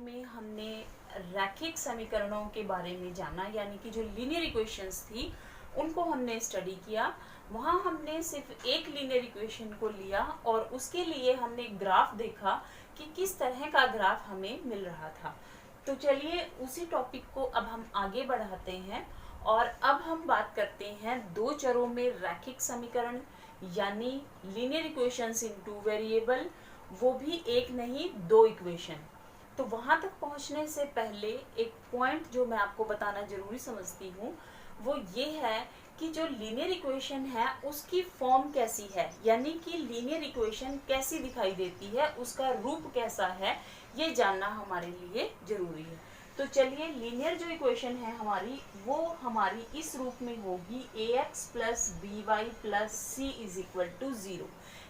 में हमने रैखिक समीकरणों के बारे में जाना, यानी कि जो लीनियर इक्वेशंस थी उनको हमने स्टडी किया। वहाँ हमने सिर्फ एक लीनियर इक्वेशन को लिया और उसके लिए हमने ग्राफ देखा कि किस तरह का ग्राफ हमें मिल रहा था। तो चलिए उसी टॉपिक को अब हम आगे बढ़ाते हैं और अब हम बात करते हैं दो चरों में रैखिक समीकरण यानी लीनियर इक्वेशंस इन टू वेरिएबल, वो भी एक नहीं दो इक्वेशन। तो वहां तक पहुंचने से पहले एक पॉइंट जो मैं आपको बताना जरूरी समझती हूँ वो ये है कि जो लीनियर इक्वेशन है उसकी फॉर्म कैसी है, यानी कि लीनियर इक्वेशन कैसी दिखाई देती है, उसका रूप कैसा है, ये जानना हमारे लिए जरूरी है। तो चलिए लीनियर जो इक्वेशन है हमारी वो हमारी इस रूप में होगी ax plus B Y plus C is equal to 0।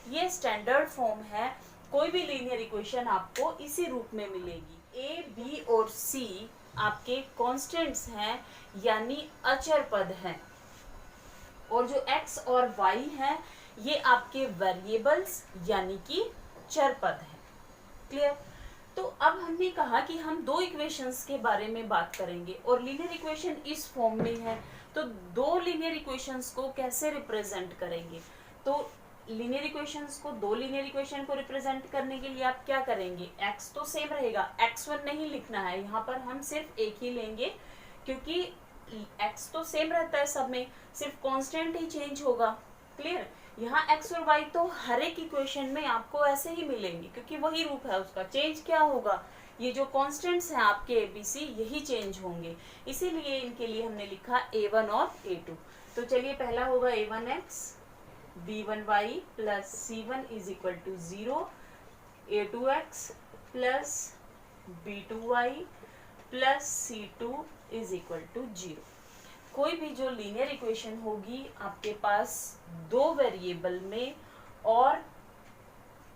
ये स्टैंडर्ड फॉर्म है, कोई भी लीनियर इक्वेशन आपको इसी रूप में मिलेगी। a, b और c आपके कांस्टेंट्स हैं यानी अचर पद हैं, और जो x और y हैं ये आपके वेरिएबल्स यानी कि चर पद हैं। क्लियर? तो अब हमने कहा कि हम दो इक्वेशंस के बारे में बात करेंगे और लीनियर इक्वेशन इस फॉर्म में है, तो दो लीनियर इक्वेशंस को कैसे रिप्रेजेंट करेंगे। तो लीनियर इक्वेशंस को, दो लीनियर इक्वेशन को रिप्रेजेंट करने के लिए आप क्या करेंगे, x तो सेम रहेगा, x1 नहीं लिखना है, यहाँ पर हम सिर्फ एक ही लेंगे क्योंकि x तो सेम रहता है सब में, सिर्फ कांस्टेंट ही चेंज होगा। क्लियर? यहाँ x और y तो हर एक इक्वेशन में आपको ऐसे ही मिलेंगे क्योंकि वही रूप है उसका। चेंज क्या होगा, ये जो कांस्टेंट्स हैं आपके ABC यही चेंज होंगे, इसीलिए इनके लिए हमने लिखा a1 और a2। तो चलिए पहला होगा a1x b1y plus c1 is equal to 0, a2x plus b2y plus c2 is equal to 0। कोई भी जो लीनियर इक्वेशन होगी आपके पास दो वेरिएबल में और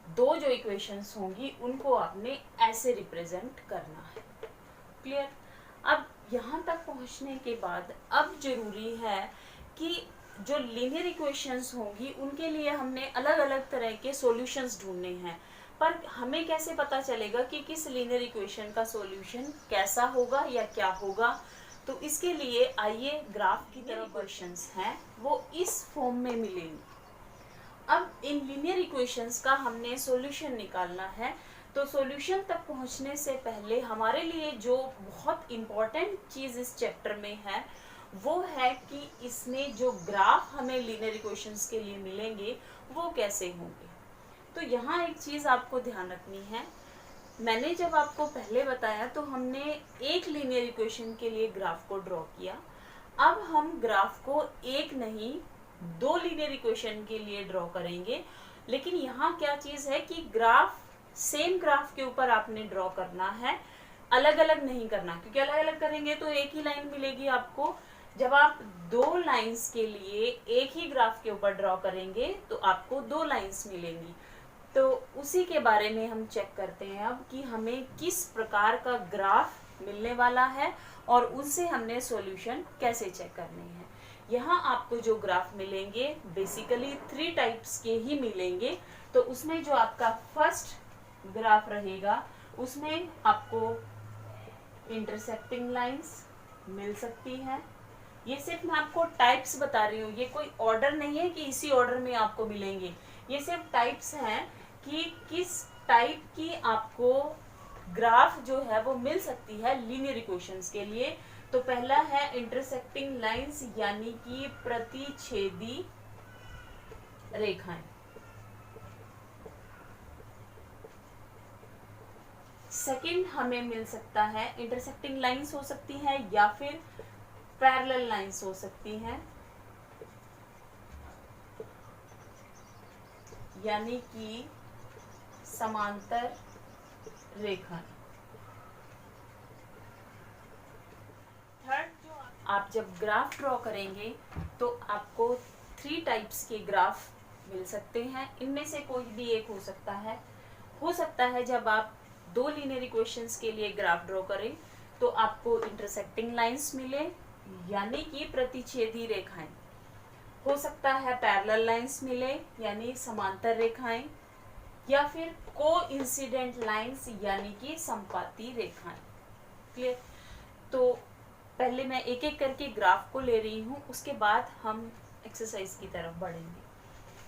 दो जो इक्वेशंस होंगी उनको आपने ऐसे रिप्रेजेंट करना है। क्लियर? अब यहाँ तक पहुँचने के बाद अब जरूरी है कि जो लीनियर इक्वेशंस होंगी उनके लिए हमने अलग अलग तरह के सॉल्यूशंस ढूंढने हैं, पर हमें कैसे पता चलेगा कि किस लीनियर इक्वेशन का सॉल्यूशन कैसा होगा या क्या होगा। तो इसके लिए आइए ग्राफ की तरह इक्वेशंस हैं वो इस फॉर्म में मिलेंगी। अब इन लीनियर इक्वेशंस का हमने सॉल्यूशन निकालना है, तो सॉल्यूशन तक पहुंचने से पहले हमारे लिए जो बहुत इम्पोर्टेंट चीज़ इस चैप्टर में है वो है कि इसमें जो ग्राफ हमें लीनियर इक्वेशंस के लिए मिलेंगे वो कैसे होंगे। तो यहाँ एक चीज़ आपको ध्यान रखनी है, मैंने जब आपको पहले बताया तो हमने एक लीनियर इक्वेशन के लिए ग्राफ को ड्रॉ किया, अब हम ग्राफ को एक नहीं दो लीनियर इक्वेशन के लिए ड्रॉ करेंगे। लेकिन यहाँ क्या चीज़ है कि ग्राफ सेम ग्राफ के ऊपर आपने ड्रॉ करना है, अलग अलग नहीं करना, क्योंकि अलग अलग करेंगे तो एक ही लाइन मिलेगी आपको। जब आप दो लाइंस के लिए एक ही ग्राफ के ऊपर ड्रॉ करेंगे तो आपको दो लाइंस मिलेंगी। तो उसी के बारे में हम चेक करते हैं अब कि हमें किस प्रकार का ग्राफ मिलने वाला है और उनसे हमने सॉल्यूशन कैसे चेक करने हैं। यहाँ आपको जो ग्राफ मिलेंगे बेसिकली 3 टाइप्स के ही मिलेंगे। तो उसमें जो आपका फर्स्ट ग्राफ रहेगा उसमें आपको इंटरसेक्टिंग लाइंस मिल सकती हैं। ये सिर्फ मैं आपको टाइप्स बता रही हूँ, ये कोई ऑर्डर नहीं है कि इसी ऑर्डर में आपको मिलेंगे, ये सिर्फ टाइप्स हैं कि किस टाइप की आपको ग्राफ जो है वो मिल सकती है लीनियर इक्वेशंस के लिए। तो पहला है इंटरसेक्टिंग लाइंस यानी कि प्रतिच्छेदी रेखाएं। सेकंड हमें मिल सकता है इंटरसेक्टिंग लाइंस हो सकती है या फिर पैरेलल लाइंस हो सकती हैं, यानी कि समांतर रेखा। थर्ड, जो आप जब ग्राफ ड्रॉ करेंगे तो आपको 3 टाइप्स के ग्राफ मिल सकते हैं, इनमें से कोई भी एक हो सकता है। जब आप दो लीनियर इक्वेशंस के लिए ग्राफ ड्रॉ करें तो आपको इंटरसेक्टिंग लाइंस मिले यानी कि प्रतिच्छेदी रेखाएं। हो सकता है पैरेलल लाइंस मिले यानी समांतर रेखाएं। या फिर कोइंसिडेंट लाइंस यानी कि संपाती रेखाएं। क्लियर? तो पहले मैं एक एक करके ग्राफ को ले रही हूँ, उसके बाद हम एक्सरसाइज की तरफ बढ़ेंगे।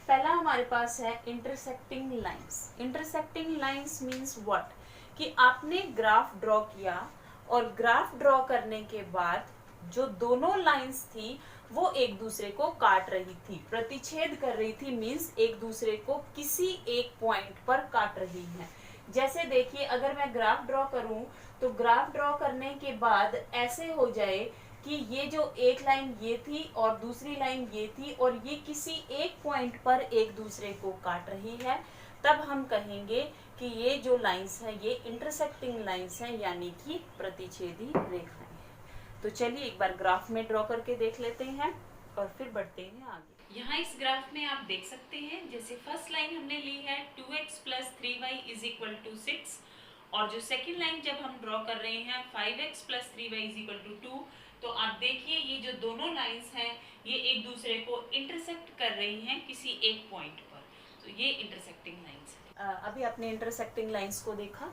पहला हमारे पास है intersecting lines. Intersecting lines means what, कि आपने ग्राफ ड्रॉ किया और ग्राफ ड्रॉ करने के बाद जो दोनों लाइंस थी वो एक दूसरे को काट रही थी, प्रतिच्छेद कर रही थी, मींस एक दूसरे को किसी एक पॉइंट पर काट रही है। जैसे देखिए, अगर मैं ग्राफ ड्रॉ करूं तो ग्राफ ड्रॉ करने के बाद ऐसे हो जाए कि ये जो एक लाइन ये थी और दूसरी लाइन ये थी और ये किसी एक पॉइंट पर एक दूसरे को काट रही है, तब हम कहेंगे कि ये जो लाइंस है ये इंटरसेक्टिंग लाइंस है, यानी कि प्रतिच्छेदी रेखाएं। तो चलिए एक बार ग्राफ में ड्रॉ करके देख लेते हैं और फिर बढ़ते हैं आगे। यहाँ इस ग्राफ में आप देख सकते हैं, जैसे फर्स्ट लाइन हमने ली है 2x + 3y = 6, और जो सेकंड लाइन जब हम ड्रॉ कर रहे हैं 5x + 3y = 2, तो आप देखिए ये जो दोनों लाइंस हैं ये एक दूसरे को इंटरसेक्ट कर रही हैं किसी एक पॉइंट पर, तो ये इंटरसेक्टिंग लाइंस है। अभी आपने इंटरसेक्टिंग लाइंस को देखा,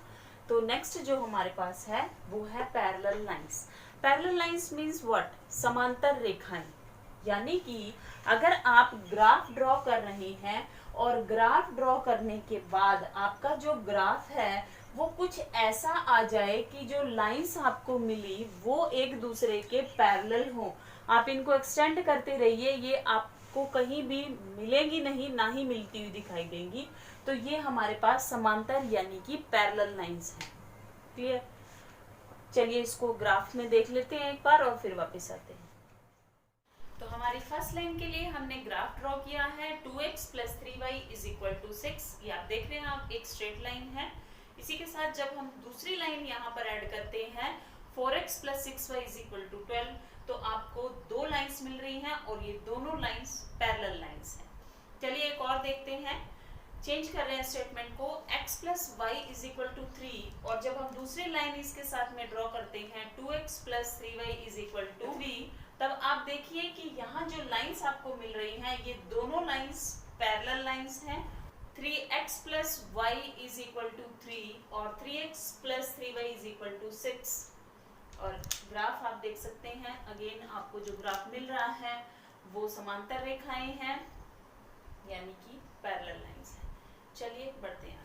तो नेक्स्ट जो हमारे पास है वो है parallel lines. Parallel lines means what, समांतर रेखाएं। यानी कि अगर आप ग्राफ ड्रॉ कर रहे हैं और ग्राफ ड्रॉ करने के बाद आपका जो ग्राफ है वो कुछ ऐसा आ जाए कि जो लाइंस आपको मिली वो एक दूसरे के पैरेलल हो, आप इनको एक्सटेंड करते रहिए, ये आपको कहीं भी मिलेंगी नहीं, ना ही मिलती हुई दिखाई देंगी, तो ये हमारे पास समांतर यानी कि पैरेलल लाइंस है। क्लियर? चलिए इसको ग्राफ में देख लेते हैं एक बार और फिर वापस आते हैं। तो हमारी फर्स्ट लाइन के लिए हमने ग्राफ ड्रॉ किया है 2x + 3y = 6। ये आप देख रहे हैं, आप एक स्ट्रेट लाइन है। इसी के साथ जब हम दूसरी लाइन यहाँ पर ऐड करते हैं 4x + 6y = 12, तो आपको दो लाइंस मिल रही हैं और ये दोनों लाइंस पैरेलल लाइंस हैं। चलिए एक और देखते हैं, चेंज कर रहे हैं स्टेटमेंट को, x + y = 3, और जब हम दूसरी लाइन इसके साथ में ड्रॉ करते हैं 2x + 3y = 2b, तब आप देखिए कि यहाँ जो लाइंस आपको मिल रही हैं ये दोनों लाइंस पैरेलल लाइंस हैं। 3x + y = 3 और 3x + 3y = 6, और ग्राफ आप देख सकते हैं, अगेन आपको जो ग्राफ मिल रहा है वो समांतर रेखाएं हैं यानी कि पैरेलल लाइंस है। चलिए बढ़ते हैं।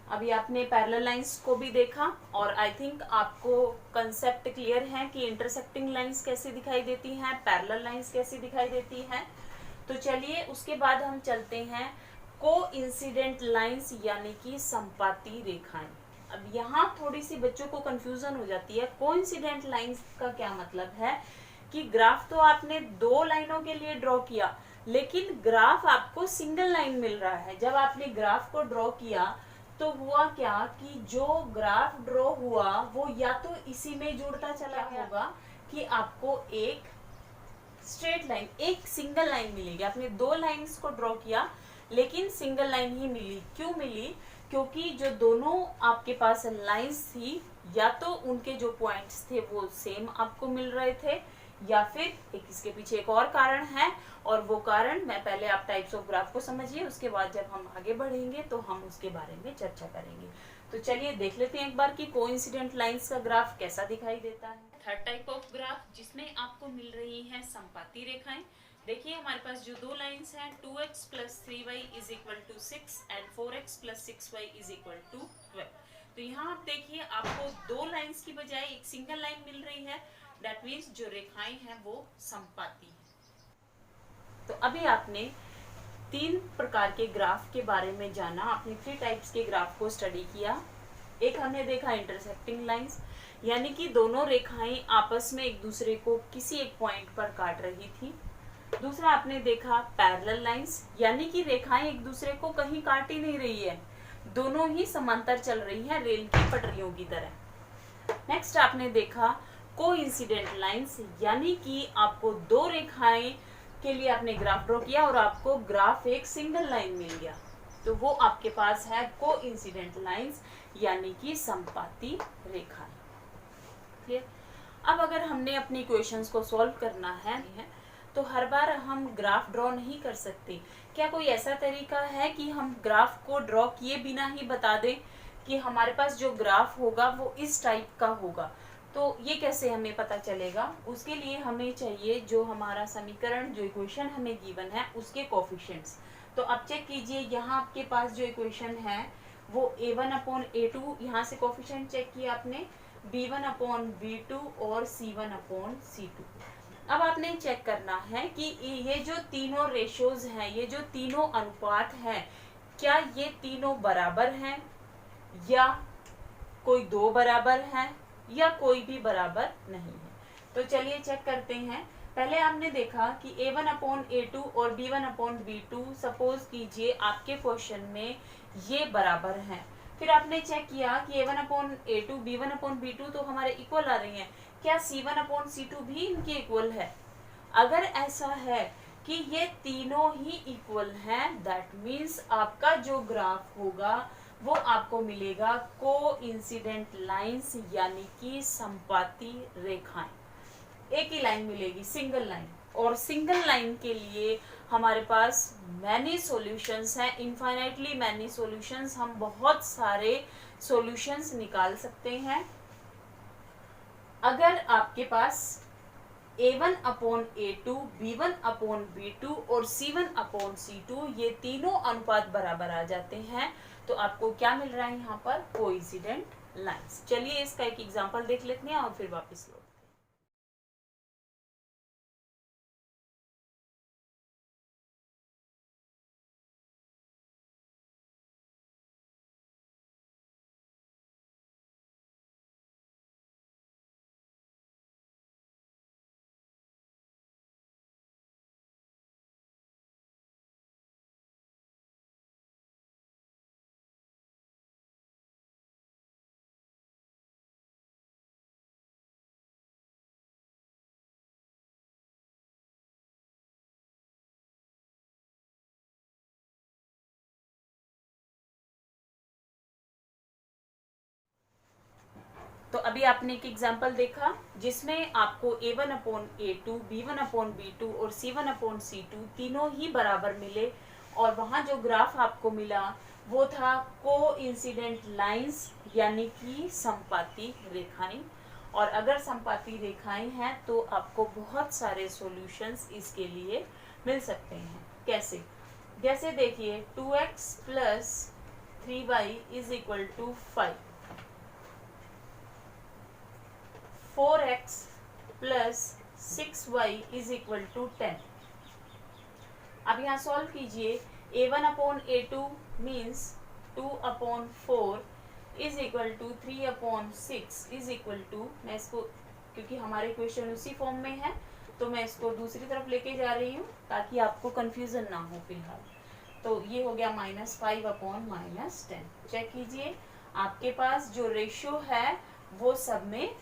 अभी आपने पैरेलल लाइंस को भी देखा और आई थिंक आपको कंसेप्ट क्लियर है कि इंटरसेक्टिंग लाइंस कैसे दिखाई देती हैं, पैरेलल लाइंस कैसे दिखाई देती हैं। तो चलिए उसके बाद हम चलते हैं कोइंसिडेंट लाइंस यानी कि संपाती रेखाएं। अब यहाँ थोड़ी सी बच्चों को कंफ्यूजन हो जाती है। कोइंसिडेंट लाइंस का क्या मतलब है कि ग्राफ तो आपने दो लाइनों के लिए ड्रॉ किया, लेकिन ग्राफ आपको सिंगल लाइन मिल रहा है। जब आपने ग्राफ को ड्रॉ किया तो हुआ क्या कि जो ग्राफ ड्रॉ हुआ वो या तो इसी में जुड़ता चला होगा कि आपको एक स्ट्रेट लाइन, एक सिंगल लाइन मिलेगी। आपने दो लाइंस को ड्रॉ किया लेकिन सिंगल लाइन ही मिली। क्यों मिली? क्योंकि जो दोनों आपके पास लाइंस थी या तो उनके जो पॉइंट्स थे वो सेम आपको मिल रहे थे, या फिर एक इसके पीछे एक और कारण है, और वो कारण मैं पहले आप टाइप्स ऑफ ग्राफ को समझिए, उसके बाद जब हम आगे बढ़ेंगे तो हम उसके बारे में चर्चा करेंगे। तो चलिए देख लेते हैं एक बार कि कोइंसिडेंट लाइंस का ग्राफ कैसा दिखाई देता है। थर्ड टाइप ऑफ ग्राफ जिसमें आपको मिल रही है संपाती रेखाएं। देखिए हमारे पास जो दो लाइंस हैं 2x + 3y = 6 and 4x + 6y = 12। तो यहाँ आप देखिए आपको दो लाइंस की बजाय एक सिंगल लाइन मिल रही है, दैट मीन्स जो रेखाएं हैं वो संपाती हैं। तो अभी आपने तीन प्रकार के ग्राफ के बारे में जाना, आपने 3 टाइप्स के ग्राफ को स्टडी किया। एक हमने देखा इंटरसेक्टिंग लाइंस, यानी कि दोनों रेखाएं आपस में एक दूसरे को किसी एक पॉइंट पर काट रही थी। दूसरा आपने देखा पैरेलल लाइंस, यानी कि रेखाएं एक दूसरे को कहीं काट ही नहीं रही है, दोनों ही समांतर चल रही हैं रेल की पटरियों की तरह। नेक्स्ट आपने देखा कोइंसिडेंट लाइंस, यानी कि आपको दो रेखाएं के लिए आपने ग्राफ ड्रॉ किया और आपको ग्राफ एक सिंगल लाइन मिल गया, तो वो आपके पास है कोइंसिडेंट लाइंस यानी कि संपाती रेखाएं। क्लियर? अब अगर हमने अपनी इक्वेशंस को सॉल्व करना है तो हर बार हम ग्राफ ड्रॉ नहीं कर सकते। क्या कोई ऐसा तरीका है कि हम ग्राफ को ड्रॉ किए बिना ही बता दें कि हमारे पास जो ग्राफ होगा वो इस टाइप का होगा? तो ये कैसे हमें पता चलेगा? उसके लिए हमें चाहिए जो हमारा समीकरण, जो इक्वेशन हमें गिवन है उसके कोफिशिएंट्स। तो अब चेक कीजिए, यहाँ आपके पास जो इक्वेशन है वो a1/a2, यहाँ से कोफिशिएंट चेक किया आपने, b1/b2 और c1/c2। अब आपने चेक करना है कि ये जो तीनों रेशोज हैं, ये जो तीनों अनुपात हैं, क्या ये तीनों बराबर हैं, या कोई दो बराबर हैं, या कोई भी बराबर नहीं है। तो चलिए चेक करते हैं। पहले हमने देखा कि a1/a2 और b1/b2 सपोज कीजिए आपके क्वेश्चन में ये बराबर हैं। फिर आपने चेक किया कि a1/a2 b1/b2 तो हमारे इक्वल आ रही हैं, क्या c1/c2 भी इनके इक्वल है? अगर ऐसा है कि ये तीनों ही इक्वल हैं, दैट मीन्स आपका जो ग्राफ होगा वो आपको मिलेगा कोइंसिडेंट लाइंस, यानी कि संपाती रेखाएं। एक ही लाइन मिलेगी, सिंगल लाइन। और सिंगल लाइन के लिए हमारे पास मैनी सॉल्यूशंस हैं, इनफाइनाइटली मैनी सॉल्यूशंस। हम बहुत सारे सॉल्यूशंस निकाल सकते हैं। अगर आपके पास a1/a2, b1/b2 और c1/c2 ये तीनों अनुपात बराबर आ जाते हैं, तो आपको क्या मिल रहा है यहाँ पर? Coincident lines. चलिए इसका एक एग्जांपल देख लेते हैं और फिर वापस लौटते हैं। तो अभी आपने एक एग्जांपल देखा जिसमें आपको a1/a2, b1/b2 और c1/c2 तीनों ही बराबर मिले, और वहां जो ग्राफ आपको मिला वो था कोइंसिडेंट लाइंस, यानी कि संपाती रेखाएं। और अगर संपाती रेखाएं हैं तो आपको बहुत सारे सॉल्यूशंस इसके लिए मिल सकते हैं। कैसे? जैसे देखिए 2x + 3y = 5, 4x + 6y = 10। अब यहाँ सॉल्व कीजिए। a1/a2 मीन्स 2/4 = 3/6 मैं इसको, क्योंकि हमारे क्वेश्चन उसी फॉर्म में है तो मैं इसको दूसरी तरफ लेके जा रही हूँ ताकि आपको कंफ्यूजन ना हो फिलहाल। तो ये हो गया -5/-10। चेक कीजिए, आपके पास जो रेशियो है वो सब में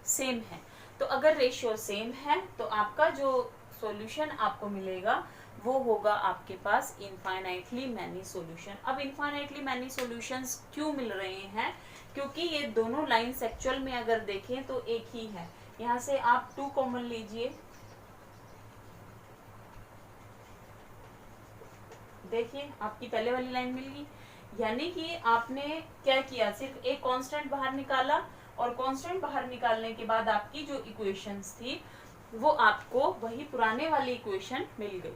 सेम है। तो अगर रेशियो सेम है तो आपका जो सॉल्यूशन आपको मिलेगा वो होगा आपके पास इनफाइनाइटली मैनी सॉल्यूशन। अब इनफाइनाइटली मैनी सॉल्यूशंस क्यों मिल रहे हैं? क्योंकि ये दोनों लाइंस एक्चुअल में अगर देखें तो एक ही है। यहाँ से आप 2 कॉमन लीजिए, देखिए आपकी पहले वाली लाइन मिल गई। यानी कि आपने क्या किया, सिर्फ एक कांस्टेंट बाहर निकाला, और कांस्टेंट बाहर निकालने के बाद आपकी जो इक्वेशंस थी वो आपको वही पुराने वाली इक्वेशन मिल गई।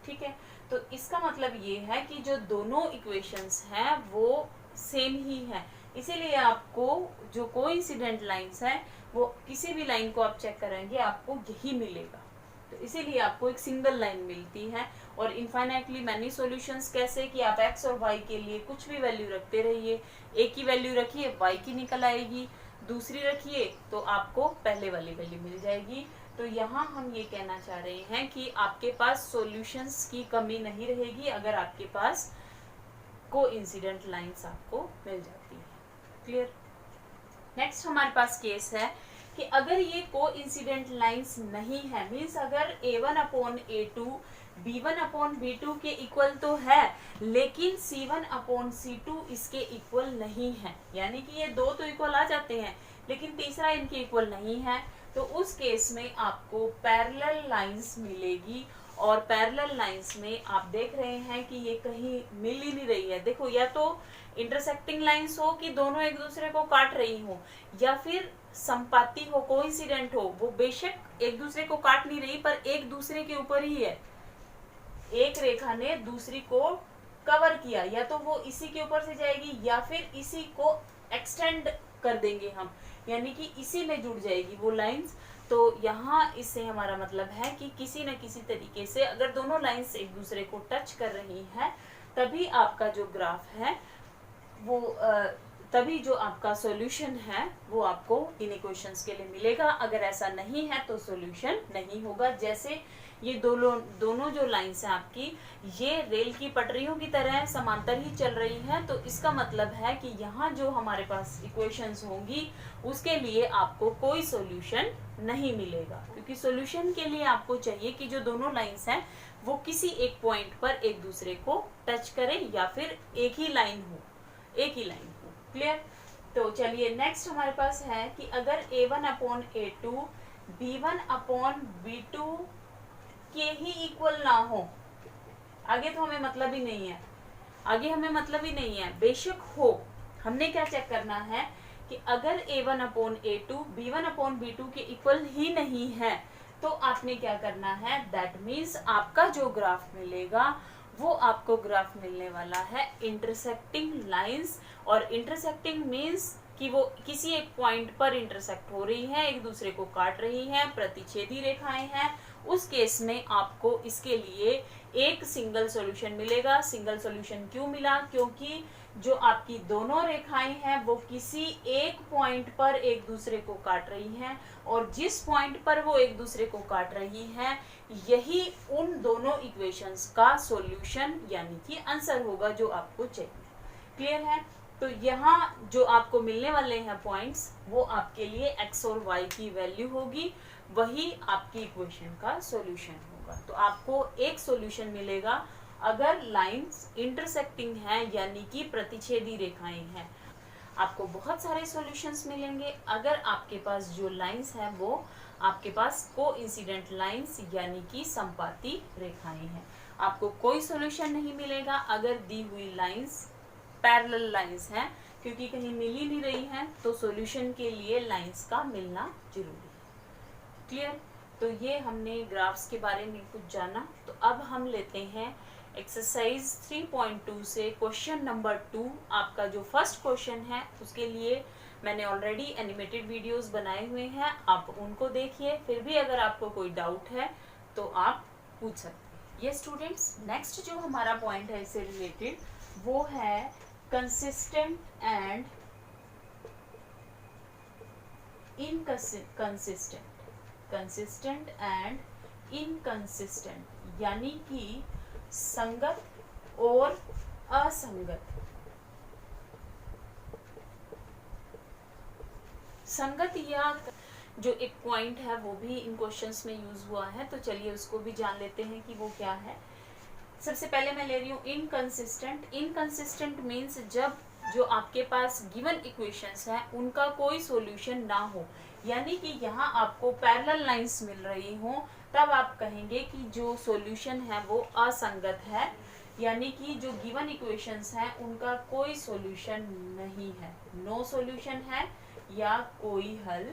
ठीक है, तो इसका मतलब ये है कि जो दोनों इक्वेशंस हैं वो सेम ही है, इसीलिए आपको जो कोइंसिडेंट लाइंस है वो किसी भी लाइन को आप चेक करेंगे आपको यही मिलेगा। तो इसीलिए आपको एक सिंगल लाइन मिलती है। और इनफाइनाइटली मैनी सॉल्यूशंस कैसे कि आप x और y के लिए कुछ भी वैल्यू रखते रहिए। एक की वैल्यू रखिए y की निकल आएगी, दूसरी रखिए तो आपको पहले वाली वैल्यू मिल जाएगी। तो यहाँ हम ये कहना चाह रहे हैं कि आपके पास सॉल्यूशंस की कमी नहीं रहेगी अगर आपके पास कोइंसिडेंट लाइंस आपको मिल जाती है। क्लियर? नेक्स्ट हमारे पास केस है कि अगर ये कोइंसिडेंट लाइंस नहीं है, मीन्स अगर a1/a2, B1/B2 के इक्वल तो है, लेकिन C1/C2 इसके इक्वल नहीं है। यानी कि ये दो तो इक्वल आ जाते हैं, लेकिन तीसरा इनके इक्वल नहीं है। तो उस केस में आपको पैरेलल लाइंस मिलेगी, और पैरेलल लाइंस में आप देख रहे हैं कि ये कहीं मिल ही नहीं रही है। देखो, या तो इंटरसेक्टिंग लाइंस हो कि दोनों एक दूसरे को काट रही हो, या फिर संपाती हो, कोइंसिडेंट हो। वो बेशक एक दूसरे को काट नहीं रही, पर एक दूसरे के ऊपर ही है। एक रेखा ने दूसरी को कवर किया, या तो वो इसी के ऊपर से जाएगी या फिर इसी को एक्सटेंड कर देंगे हम, यानी कि इसी में जुड़ जाएगी वो लाइंस। तो यहाँ इससे हमारा मतलब है कि किसी न किसी तरीके से अगर दोनों लाइंस एक दूसरे को टच कर रही है, तभी आपका जो ग्राफ है वो तभी जो आपका सॉल्यूशन है वो आपको इन इक्वेशंस के लिए मिलेगा। अगर ऐसा नहीं है तो सॉल्यूशन नहीं होगा। जैसे ये दोनों जो लाइंस हैं आपकी, ये रेल की पटरियों की तरह समांतर ही चल रही है, तो इसका मतलब है कि यहाँ जो हमारे पास इक्वेशंस होंगी उसके लिए आपको कोई सॉल्यूशन नहीं मिलेगा, क्योंकि सॉल्यूशन के लिए आपको चाहिए कि जो दोनों लाइंस हैं वो किसी एक पॉइंट पर एक दूसरे को टच करें, या फिर एक ही लाइन हो। क्लियर? तो चलिए नेक्स्ट हमारे पास है कि अगर A1/A2 B1/B2 के ही इक्वल ना हो, आगे तो हमें मतलब ही नहीं है, बेशक हो। हमने क्या चेक करना है कि अगर A1/A2 B1/B2 के इक्वल ही नहीं है, तो आपने क्या करना है, दैट मीन्स आपका जो ग्राफ मिलेगा वो आपको ग्राफ मिलने वाला है इंटरसेक्टिंग लाइंस। और इंटरसेक्टिंग मीन्स कि वो किसी एक पॉइंट पर इंटरसेक्ट हो रही है, एक दूसरे को काट रही है, प्रतिच्छेदी रेखाएं हैं। उस केस में आपको इसके लिए एक सिंगल सॉल्यूशन मिलेगा। सिंगल सॉल्यूशन क्यों मिला? क्योंकि जो आपकी दोनों रेखाएं हैं वो किसी एक पॉइंट पर एक दूसरे को काट रही हैं, और जिस पॉइंट पर वो एक दूसरे को काट रही हैं यही उन दोनों इक्वेशंस का सॉल्यूशन यानी कि आंसर होगा जो आपको चाहिए। क्लियर है? तो यहाँ जो आपको मिलने वाले हैं पॉइंट्स, वो आपके लिए x और y की वैल्यू होगी, वही आपकी इक्वेशन का सॉल्यूशन होगा। तो आपको एक सॉल्यूशन मिलेगा अगर लाइंस इंटरसेक्टिंग है, यानी कि प्रतिच्छेदी रेखाएं हैं। आपको बहुत सारे सॉल्यूशंस मिलेंगे अगर आपके पास जो लाइंस है वो आपके पास कोइंसिडेंट लाइंस यानी कि संपाती रेखाएं हैं। आपको कोई सॉल्यूशन नहीं मिलेगा अगर दी हुई लाइंस पैरेलल लाइंस हैं, क्योंकि कहीं मिल ही नहीं रही हैं, तो सॉल्यूशन के लिए लाइंस का मिलना जरूरी है। क्लियर? तो ये हमने ग्राफ्स के बारे में कुछ जाना। तो अब हम लेते हैं एक्सरसाइज 3.2 से क्वेश्चन नंबर 2। आपका जो फर्स्ट क्वेश्चन है उसके लिए मैंने ऑलरेडी एनिमेटेड वीडियोस बनाए हुए हैं, आप उनको देखिए। फिर भी अगर आपको कोई डाउट है तो आप पूछ सकते हैं। ये स्टूडेंट्स, नेक्स्ट जो हमारा पॉइंट है इससे रिलेटेड वो है कंसिस्टेंट एंड इनकंसिस्टेंट, यानी कि संगत और असंगत। संगत या जो एक पॉइंट है वो भी इन क्वेश्चंस में यूज हुआ है, तो चलिए उसको भी जान लेते हैं कि वो क्या है। सबसे पहले मैं ले रही हूँ इनकंसिस्टेंट। इनकंसिस्टेंट मीन्स जब जो आपके पास गिवन इक्वेशंस हैं उनका कोई सॉल्यूशन ना हो, यानी कि यहाँ आपको पैरेलल लाइंस मिल रही हो, तब आप कहेंगे कि जो सॉल्यूशन है वो असंगत है, यानी कि जो गिवन इक्वेशंस हैं उनका कोई सॉल्यूशन नहीं है, नो सॉल्यूशन है या कोई हल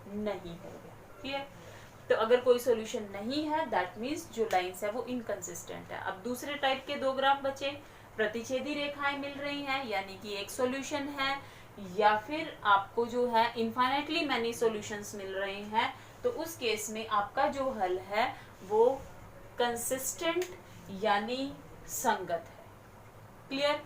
नहीं होगा। ठीक है? तो अगर कोई सॉल्यूशन नहीं है दैट मीन्स जो लाइंस है वो इनकंसिस्टेंट है। अब दूसरे टाइप के दो ग्राफ बचे, प्रतिच्छेदी रेखाएं मिल रही हैं यानी कि एक सॉल्यूशन है, या फिर आपको जो है इनफाइनाइटली मैनी सॉल्यूशंस मिल रहे हैं, तो उस केस में आपका जो हल है वो कंसिस्टेंट यानी संगत है। क्लियर?